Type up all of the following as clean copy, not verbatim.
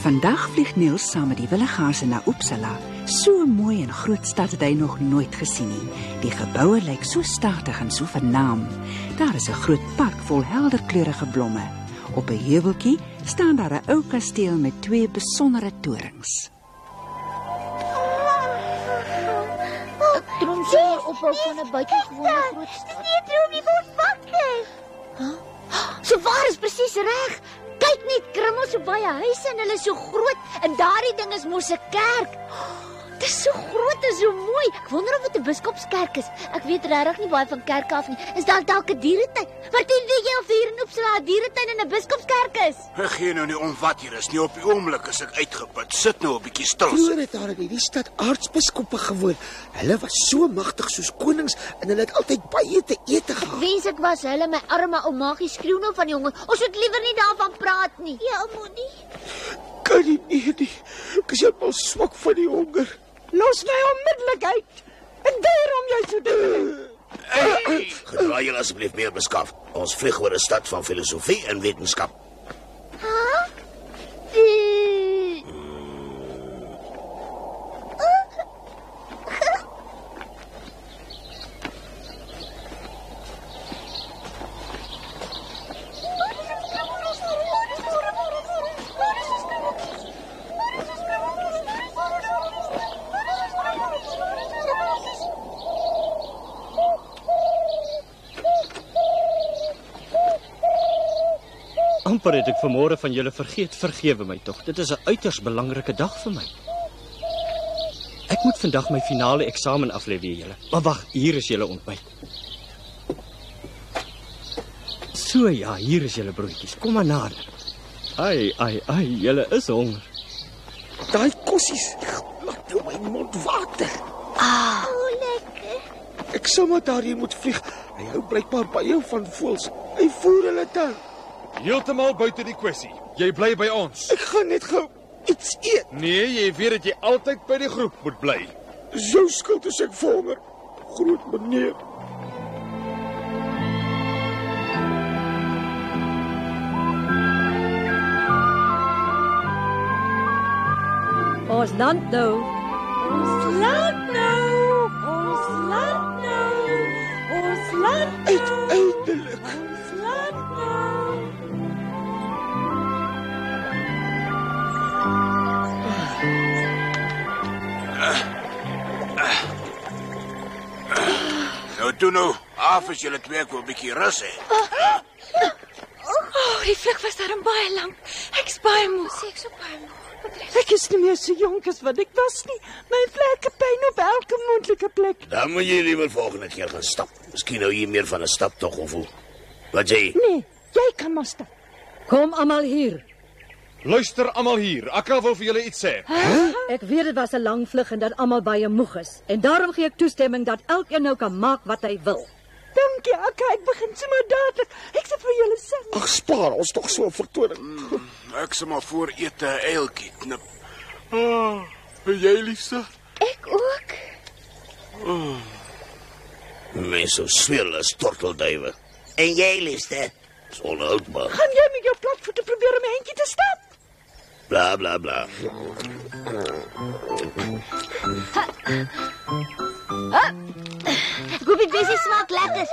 Vandag vlieg Niels saam met die willighaase na Uppsala. So mooi en groot stad het hy nog nooit gesien nie. Die geboue lyk so statig en so vernaam. Daar is 'n groot park vol helderkleurige blomme. Op 'n heuweltjie staan daar 'n ou kasteel met 2 besondere torings. Droom sy ophou van 'n buitengewone groot stad. Nee, droom nie word wakker. So waar is presies reg? Kyk net, Krummel, so baie huise en hulle is so groot en daardie ding is mos 'n kerk. Dit is so groot en so mooi. Ek wonder of dit 'n biskopskerk is. Ek weet regtig nie baie van kerke af nie. Is daar dalk 'n dieretuin? Martin, weet jy of hier in Uppsala 'n dieretuin en 'n biskopskerk is? Ek gee nou nie om wat hier is nie. Op die oomblik is ek uitgeput. Sit nou 'n bietjie stil. Vroeger het daar in hierdie stad aartsbiskoppe gewoon. Hulle was so magtig soos konings en hulle het altyd baie te ete gehad. Wens ek was hulle, my arme ou maagie skreeu nou van die honger. Ons moet liewer nie daarvan praat nie. Ja, moenie. Kan nie nie. Ek is heeltemal swak van die honger. Los my onmiddellik uit. En weier om jou so te doen. Hey! Gedraai julle asseblief meer beskaafd. Ons vlieg oor 'n stad van filosofie en wetenskap. Amper het ek vanmôre van julle vergeet, vergewe my tog. Dit is 'n uiters belangrike dag vir my. Ek moet vandag my finale eksamen aflê weer julle. Maar wag, hier is julle ontbyt. So ja, hier is julle broodjies. Kom maar nader. Ai, julle is honger. Daai kossies laat jou my mond water. Lekker. Ek sal maar daarheen moet vlieg. Hy hou blykbaar baie van voëls. Hy voer hulle dan. Heeltemal buite die kwessie. Jy bly by ons. Ek gaan net gou iets eet. Nee, jy weet dat jy altyd by die groep moet bly. Dis jou skuld as ek verhonger. Groot meneer. Ons land nou. Ons land nou. Ons land nou. Ons land nou. Uiteindelik. Ons land nou. Nou toe nou, af as julle twee ek wil 'n bietjie rus hê. Die vlug was daarom baie lank. Ek's baie moeg. Ek so baie moeg. Ek is nie meer so jonk as wat ek was nie. My vlekke pyn op elke moontlike plek. Dan moet jy liewer volgende keer gaan stap. Miskien nou hier meer van 'n staptog gevoel. Wat jy? Nee, jy kan maar stap. Kom almal hier. Luister almal hier. Akka wil vir julle iets sê. Ek weet dit was 'n lang vlug en dat almal baie moeg is. En daarom gee ek toestemming dat elkeen nou kan maak wat hy wil. Dankie, Akka. Ek begin sommer dadelik. Ek sê vir julle sing. Ag, spaar ons tog so 'n vertoning. Ek sal maar voor ete 'n eiltjie knip. En jy, liefste? Ek ook. Mense swel as tortelduwe. En jy, liefste? Dis onhoudbaar. Gaan jy met jou platvoete probeer om 'n entjie te stap? Bla bla bla. Goeie besie smaak lekker.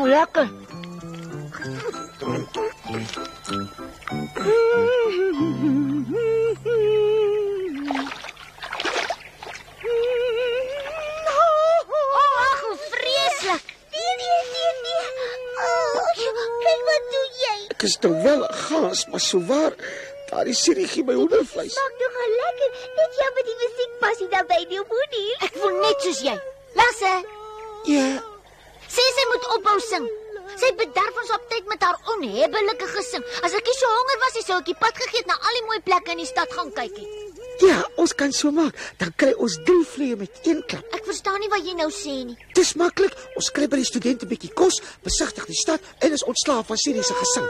Lekker. Ach, hoe vreeslik. Nee, Kyk wat doen jy? Ek is nou wel 'n gaas, maar souwaar, daar is siriegie by hondervleis. Maak nog al lekker. Net jammer die musiek pas nie daarbey nie, moenie. Ek voel net soos jy. Lasse, Ja, sê sy moet ophou sing. Sy bederf ons op tyd met haar onhebbelike gesing. As ek nie so honger was, sou ek die pad gegee het na al die mooi plekke in die stad gaan kyk het. ja, ons kan so maak. Dan kry ons 3 vliee met 1 klap. Ek verstaan nie wat jy nou sê nie. Dis maklik. Ons kry by die studente 'n bietjie kos, besigtig die stad en is ontslaaf van Sirie se gesing.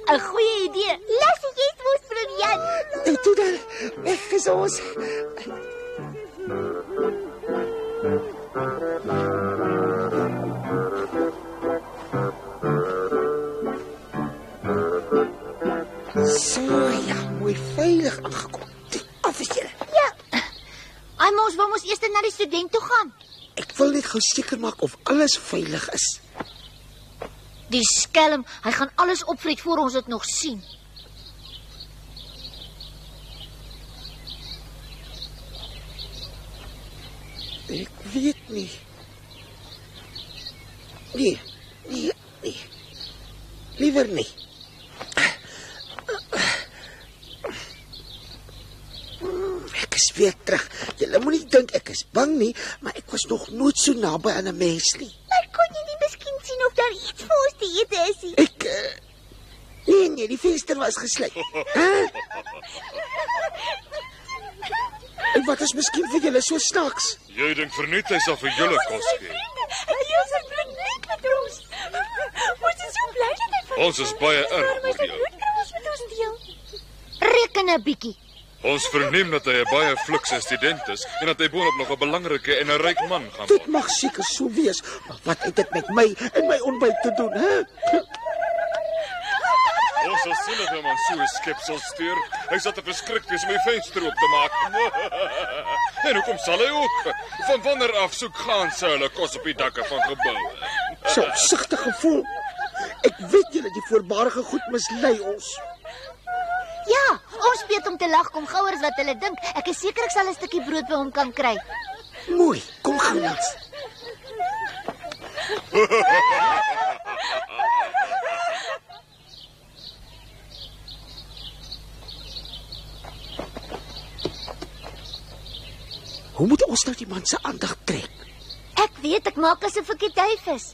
'n Goeie idee. Lasse, jy's mos briljant. En toe dan, weg is ons. So, ja, mooi veilig aangekom. Af is julle. Ja. Ons wou mos eers na die student toe gaan. Ek wil net gou seker maak of alles veilig is. Die skelm, hy gaan alles opvreet voor ons dit nog sien. Ek weet nie. Nee. Liewer nie. Ek is weer terug. Julle moenie dink ek is bang nie, maar ek was nog nooit so naby aan 'n mens nie. Maar kon jy nie miskien sien of daar iets vir ons te eet is nie? Nee, die venster was gesluit. En wat is miskien vir julle so snaaks? Jy dink verniet hy sal vir julle kos gee. Hy is 'n bloedlink met ons. Ons is so bly dat hy Ons is baie erg oor jou. bloedkrummels met ons deel. Reken 'n bietjie. Ons verneem dat hy 'n baie flikse student is en dat hy boonop nog 'n belangrike en 'n ryk man gaan Dit word. mag seker so wees, maar wat het dit met my en my ontbyt te doen, hè? Ons sal sien dat hom aan so 'n skepsel stuur. Hy sal te verskrik wees om die venster oop te maak. En hoekom sal hy ook? Van wanneer af soek gaan sy hulle kos op die dakke van geboue? So opsigtig gevoel. Ek weet julle die voorbarige goed mislei ons. Ja, ons weet om te lag kom gouer as wat hulle dink. Ek is seker ek sal 'n stukkie brood by hom kan kry. Mooi, kom gou langs. Hoe moet ons nou die man se aandag trek? Ek weet ek maak asof ek 'n duif is.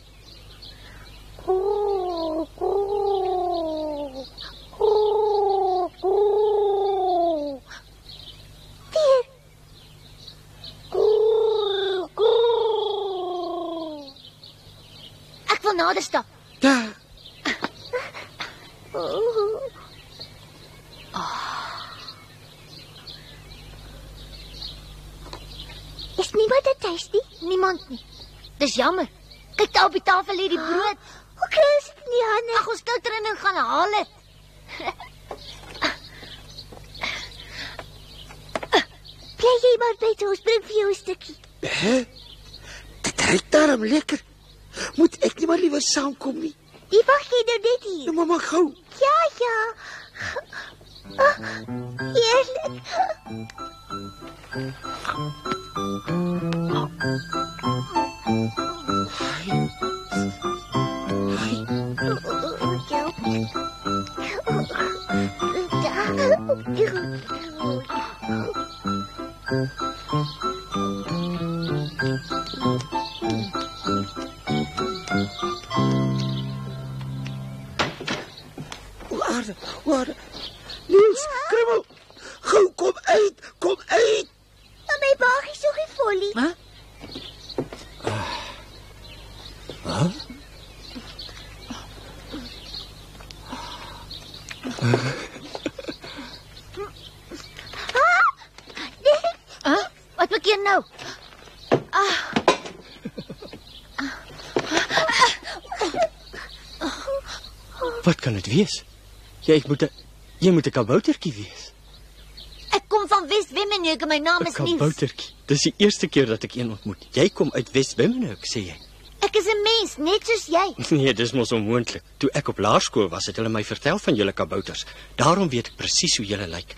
Dier. Ek wil nader stap. Ja, Is niemand thuis nie? Niemand nie. Dis jammer. Kyk daar op die tafel lê die brood. Hoe kry ons dit in die hande? Ag, ons skouter in en gaan haal dit. Bly jy maar buite, ons bring vir jou 'n stukkie. hè? Dit ruik daarom lekker. Moet ek nie maar liewer saamkom nie? Die wag jy nou net hier. Nou, mamma, gou. Ja. Heerlik. Waar? Niels, kribbel. Gou, kom uit. Maar my maag is so gefol. Hæ? Wat maak jy nou? Wat kan dit wees? Jy moet 'n kaboutertjie wees. Ek kom van Wes-Wemmenhoek en my naam 'n is Niels. Kaboutertjie. Dis die eerste keer dat ek een ontmoet. Jy kom uit Wes-Wemmenhoek, sê jy. Ek is 'n mens, net soos jy. Nee, dis mos onmoontlik. Toe ek op laerskool was, het hulle my vertel van julle kabouters. Daarom weet ek presies hoe julle lyk.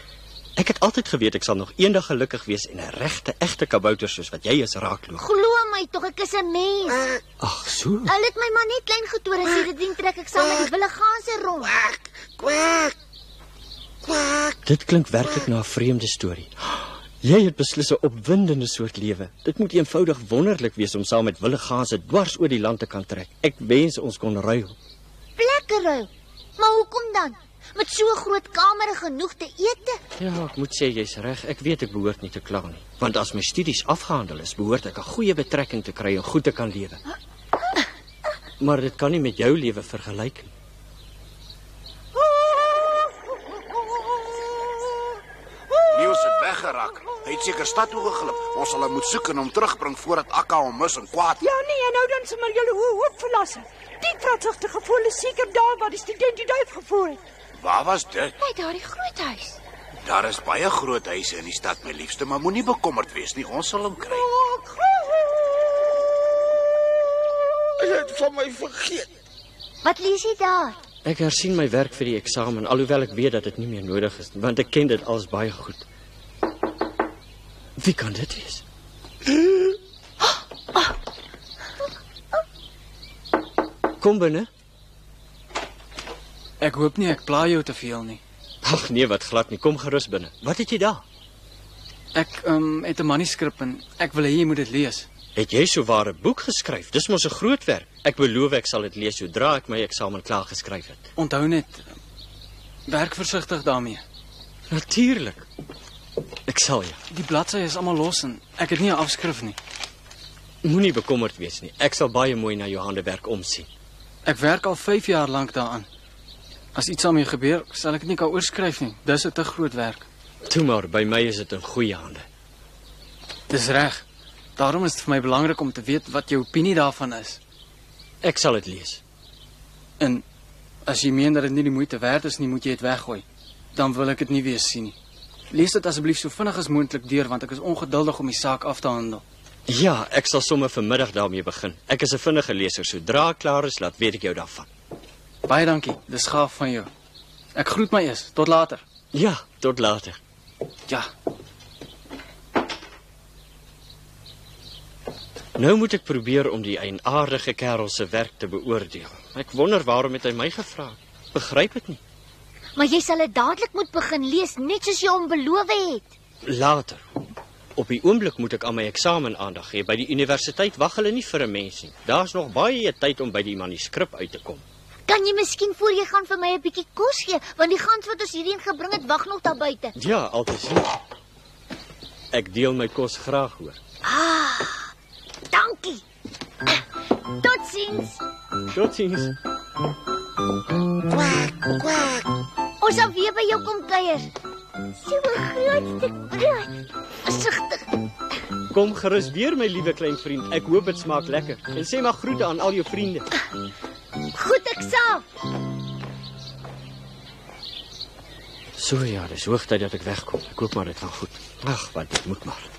Ek het altyd geweet ek sal nog eendag gelukkig wees en 'n regte, egte kabouter soos wat jy is raakloop. Glo my tog, ek is 'n mens. Ag, So. Hulle het my maar net klein getoer en sedertdien trek ek saam met die willigaanse rond. Kwak. Kwak. Dit klink werklik na 'n vreemde storie. Jy het beslis 'n opwindende soort lewe. Dit moet eenvoudig wonderlik wees om saam met willigaanse dwars oor die land te kan trek. Ek wens ons kon ruil. Plekke ruil. Maar hoekom dan? Met so 'n groot kamer genoeg te ete? Ja, ek moet sê jy's reg. Ek weet ek behoort nie te kla nie. Want as my studies afgehandel is, behoort ek 'n goeie betrekking te kry en goed te kan lewe. Maar dit kan nie met jou lewe vergelyk nie. Niels het weggeraak. Hy het seker stad toe geglip. Ons sal hom moet soek en hom terugbring voordat Akka hom mis en kwaad. Ja nee, en nou dan sommer julle hoop verlasse. Die vraagtige gevoel is seker daar waar die student die duif gevoel het. Waar was dit? By daardie groot huis. Daar is baie groot huise in die stad, my liefste, maar moenie bekommerd wees nie. Ons sal hom kry. Hy het van my vergeet. Wat lees jy daar? Ek hersien my werk vir die eksamen, alhoewel ek weet dat dit nie meer nodig is, want ek ken dit als baie goed. Wie kan dit wees? Kom binne. Ek hoop nie ek pla jou te veel nie. Ag nee, wat glad nie. Kom gerus binne. Wat het jy daar? Ek het 'n manuskrip en ek wil hê jy moet dit lees. Het jy sowaar 'n boek geskryf? Dis mos 'n groot werk. Ek beloof ek sal dit lees sodra ek my eksamen klaar geskryf het. Onthou net, werk versigtig daarmee. Natuurlik. Ek sal ja. Die bladsye is almal los en ek het nie 'n afskrif nie. Moenie bekommerd wees nie. Ek sal baie mooi na jou handewerk omsien. Ek werk al 5 jaar lank daaraan. As iets aan my gebeur, sal ek dit nie kan oorskryf nie. Dis 'n te groot werk. Toe maar, by my is dit in goeie hande. Dis reg. Daarom is dit vir my belangrik om te weet wat jou opinie daarvan is. Ek sal dit lees. En as jy meen dat dit nie die moeite werd is nie, moet jy dit weggooi. Dan wil ek dit nie weer sien nie. Lees dit asseblief so vinnig as moontlik deur, want ek is ongeduldig om die saak af te handel. Ja, ek sal sommer vanmiddag daarmee begin. Ek is 'n vinnige leser. Sodra ek klaar is, laat weet ek jou daarvan. Baie dankie. Dis gaaf van jou. Ek groet my eers. Tot later. Ja, tot later. Ja. Nou moet ek probeer om die eienaardige kerel se werk te beoordeel. Ek wonder waarom het hy my gevra? Begryp dit nie. Maar jy sal dit dadelik moet begin lees, net soos jy hom beloof het. Later. Op die oomblik moet ek aan my eksamen aandag gee. By die universiteit wag hulle nie vir 'n mens nie. Daar's nog baie tyd om by die manuskrip uit te kom. Kan jy miskien voor jy gaan vir my 'n bietjie kos gee, want die gans wat ons hierheen gebring het, wag nog daar buite. Ja, altyd. Ek deel my kos graag hoor. Dankie. Totsiens. Totsiens. Kwak, kwak. Ons sal weer by jou kom kuier. So 'n groot stuk brood. Versigtig. Kom gerus weer my liewe klein vriend. Ek hoop dit smaak lekker. En sê maar groete aan al jou vriende. Goed, ek sal. So ja, dis hoogtyd dat ek wegkom. Ek hoop maar dit gaan goed. Ag, wat dit moet maar.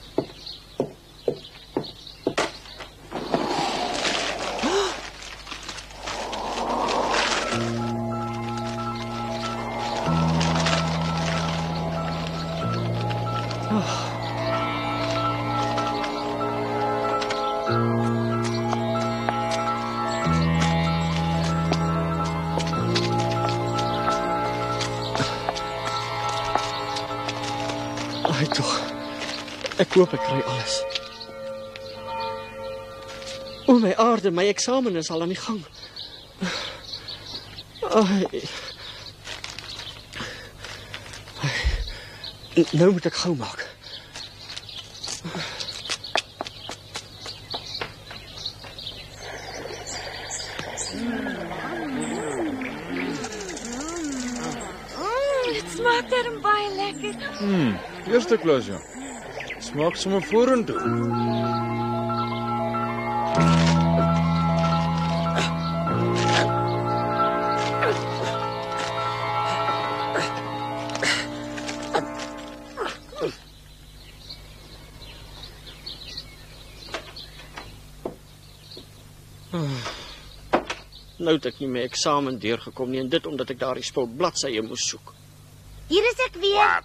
Ai tog. Ek hoop ek kry alles. O my aarde, my eksamen is al aan die gang. Ai. Nou moet ek gou maak. Dit smaak darem baie lekker. Eerste klas, ja. Smaak sommer vorentoe. Nou het ek nie my eksamen deurgekom nie en dit omdat ek daardie spul bladsye moes soek. Hier is ek weer.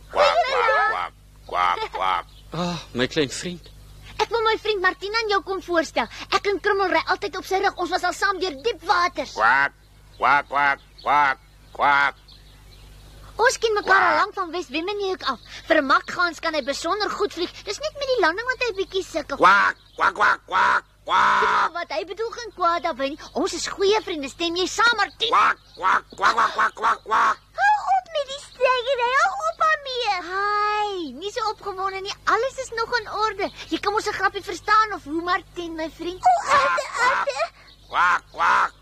Kwak, kwak, kwak, kwak, kwak. My klein vriend. Ek wil my vriend Martina aan jou kom voorstel. Ek en Krummel ry altyd op sy rug. Ons was al saam deur diep waters. Kwak, kwak, kwak, kwak, kwak. Ons ken mekaar al lank van Wes-Wemmenhoek af. Vir 'n makgans kan hy besonder goed vlieg. Dis net met die landing wat hy bietjie sukkel. Kwak, kwak, kwak, kwak, kwak. Ja, wat hy bedoel geen kwaad daarby nie. Ons is goeie vriende. Stem jy saam, Martina? Kwak, kwak, kwak, kwak, kwak, kwak, kwak. Hou op met die strygery. Hou op daarmee. Hi, nie so opgewonde nie. Alles is nog in orde. Jy kan mos 'n grappie verstaan of hoe, Martin, my vriend? Arte. Kwak, kwak.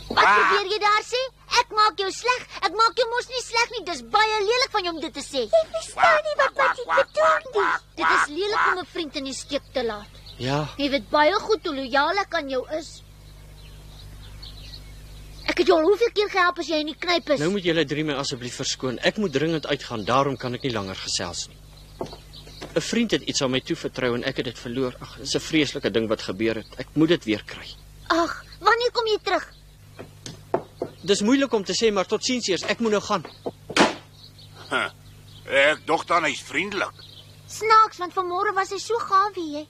Wat probeer jy daar sê? Ek maak jou sleg. Ek maak jou mos nie sleg nie. Dis baie lelik van jou om dit te sê. Jy verstaan nie wat jy bedoel nie. Dit is lelik om 'n vriend in die steek te laat. Ja, Jy weet baie goed hoe lojaal ek aan jou is. Ek het jou al hoeveel keer gehelp as jy in die knyp is. nou moet julle drie my asseblief verskoon. Ek moet dringend uitgaan, daarom kan ek nie langer gesels nie. 'n Vriend het iets aan my toevertrou en ek het dit verloor. Ag, dis 'n vreeslike ding wat gebeur het. Ek moet dit weer kry. Ag, wanneer kom jy terug? Dis moeilik om te sê, maar totsiens eers. Ek moet nou gaan. Ek dog dan hy's vriendelik. Snaaks, want vanmôre was hy so gaaf wie jy.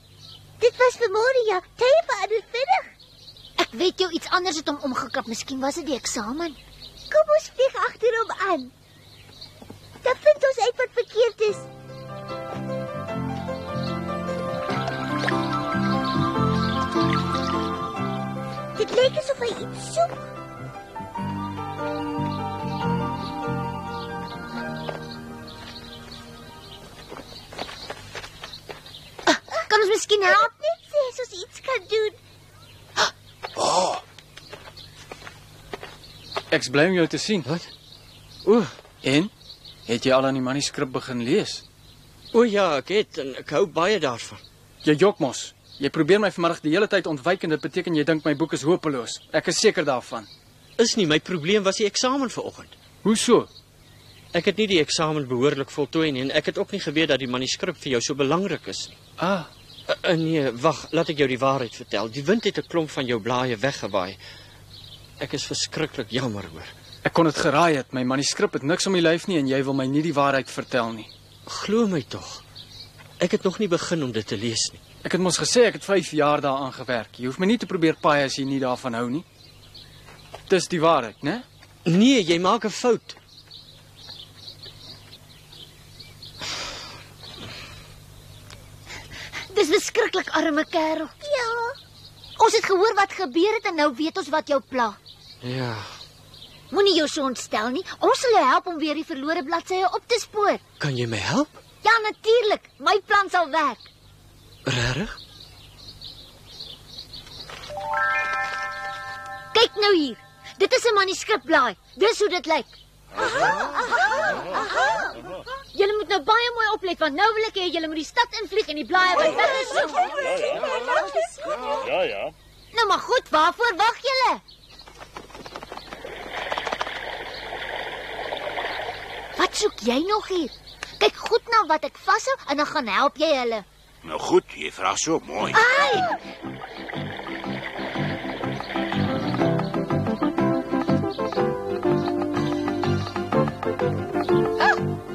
Dit was vanmôre, ja. Tye verander vinnig. Ek weet jou iets anders het hom omgekrap. Miskien was dit die eksamen. Kom ons vlieg agter hom aan. Dan vind ons uit wat verkeerd is. Dit lyk asof hy iets soek. Kan ons miskien help? Net sê as ons iets kan doen. Ek's bly om jou te sien. Wat? En? Het jy al aan die manuskrip begin lees? O ja, ek het en ek hou baie daarvan. Jy jok mos. Jy probeer my vanmiddag die hele tyd ontwyk en dit beteken jy dink my boek is hopeloos. Ek is seker daarvan. Is nie my probleem was die eksamen vanoggend. Hoe so? Ek het nie die eksamen behoorlik voltooi nie en ek het ook nie geweet dat die manuskrip vir jou so belangrik is nie. Nee, wag, laat ek jou die waarheid vertel. Die wind het 'n klomp van jou blaaie weggewaai. Ek is verskriklik jammer hoor. Ek kon dit geraai het. My manuskrip het niks om die lyf nie en jy wil my nie die waarheid vertel nie. Glo my tog. Ek het nog nie begin om dit te lees nie. Ek het mos gesê ek het 5 jaar daaraan gewerk. Jy hoef my nie te probeer paai as jy nie daarvan hou nie. Dis die waarheid, né? Nee, jy maak 'n fout. Dis verskriklik arme kerel. Ja. Ons het gehoor wat gebeur het en nou weet ons wat jou pla. Ja. Moenie jou so ontstel nie. Ons sal jou help om weer die verlore bladsye op te spoor. Kan jy my help? Ja, natuurlik. My plan sal werk. Regtig? Kyk nou hier. Dit is 'n manuskripblaai. Dis hoe dit lyk. Julle moet nou baie mooi oplet want nou wil ek hê julle moet die stad invlieg en die blaaie wat weggesoek. Ja. Nou maar goed, waarvoor wag julle? Wat soek jy nog hier? Kyk goed na wat ek vashou en dan gaan help jy hulle. Nou goed, jy vra so mooi. Ai!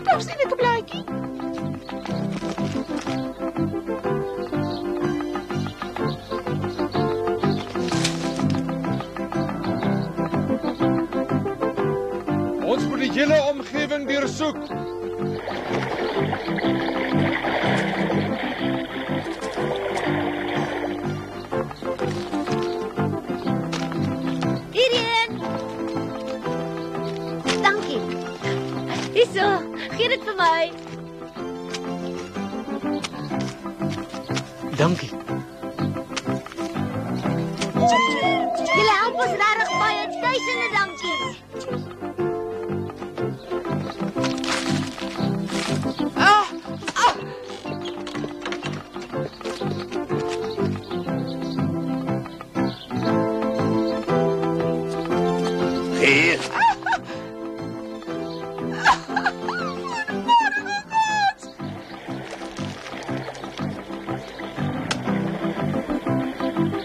Daar's net 'n blaadjie. Ons moet die hele omgewing deursoek. Hierheen. Dankie. Hierso, gee dit vir my. Dankie. Julle help ons regtig baie. Duisende dankies. Hier.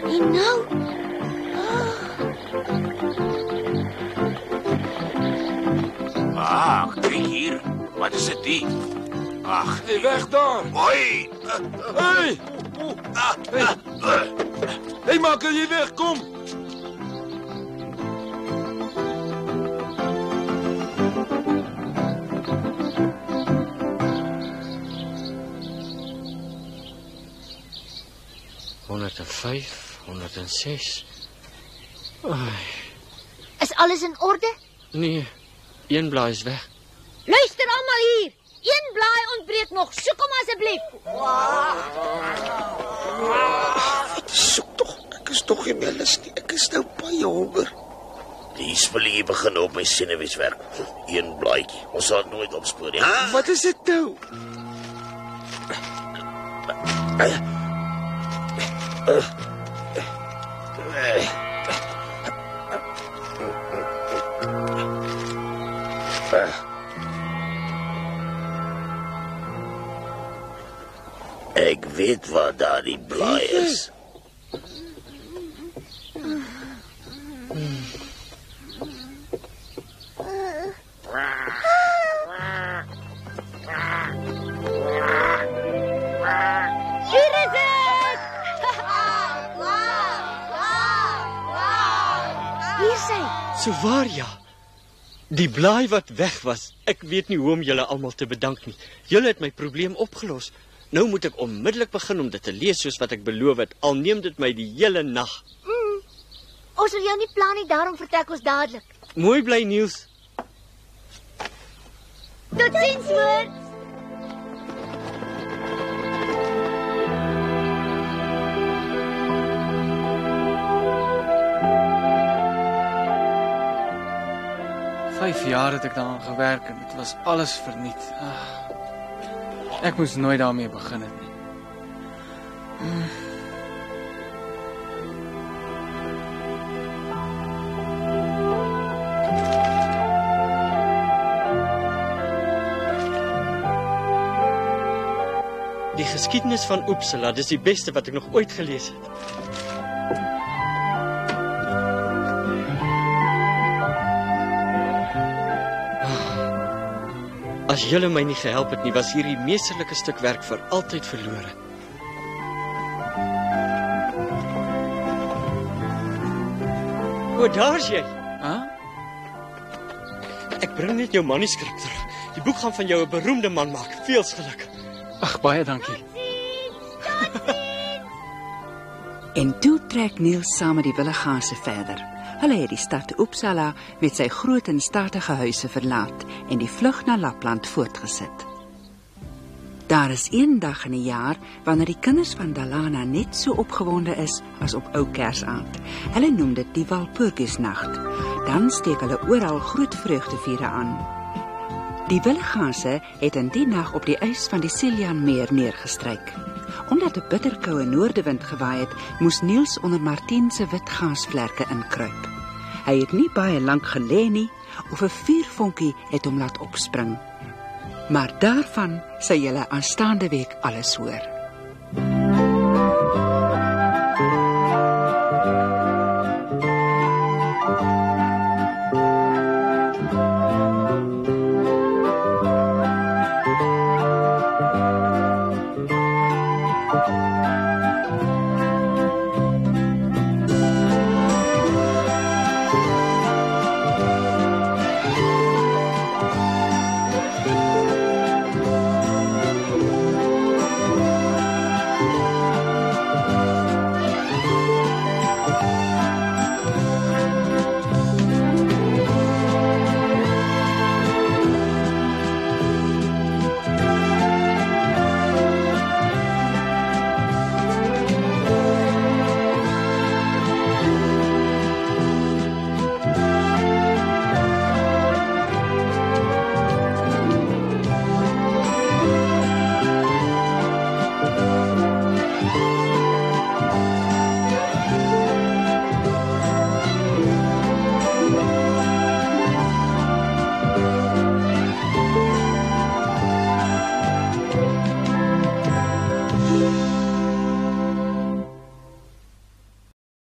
En nou? Kyk hier. Wat is dit? Ag, Hey, weg daar. hoi. Hey! Hey, maak dat jy wegkom. $105, 106. Ai, Is alles in orde? nee, een blaai is weg. Luister almal hier. Een blaai ontbreek nog. Soek hom asseblief. Soek tog. Ek is tog nie meer lus nie. Ek is nou baie honger. Die spolie begin op my senuwees werk. Een blaadjie. Ons sal dit nooit opspoor nie. Ha? Wat is dit nou? Ek weet waar daardie blaai is. Hier is dit. Hier sy. So waar ja. Die blaai wat weg was. Ek weet nie hoe om julle almal te bedank nie. Julle het my probleem opgelos. Nou moet ek onmiddellik begin om dit te lees soos wat ek beloof het. Al neem dit my die hele nag. Ons sal jou nie plan nie, daarom vertrek ons dadelik. Mooi bly Niels. Totsiens, hoor. Vijf jaar het ek daaraan gewerk en dit was alles verniet. Ek moes nooit daarmee begin het nie. Die geskiedenis van Uppsala, dis die beste wat ek nog ooit gelees het. As julle my nie gehelp het nie, was hierdie meesterlike stuk werk vir altyd verlore. O, daar's jy. Ek bring net jou manuskrip terug. Die boek gaan van jou 'n beroemde man maak. Veel geluk. Ag, baie dankie. En toe trek Niels saam met die willigase verder. Hulle het die stad Uppsala met sy groot en statige huise verlaat en die vlug na Lapland voortgesit. Daar is een dag in 'n jaar wanneer die kinders van Dalarna net so opgewonde is as op ou Kersaand. Hulle noem dit die Walpurgisnacht. Dan steek hulle oral groot vreugdeviere aan. Die willigase het in die nag op die ys van die Siljanmeer neergestryk. Omdat 'n bitterkoue noordewind gewaai het, moes Niels onder Martien se wit gaasvlerke inkruip. Hy het nie baie lank gelê nie, of 'n vuurvonkie het hom laat opspring. Maar daarvan sal julle aanstaande week alles hoor.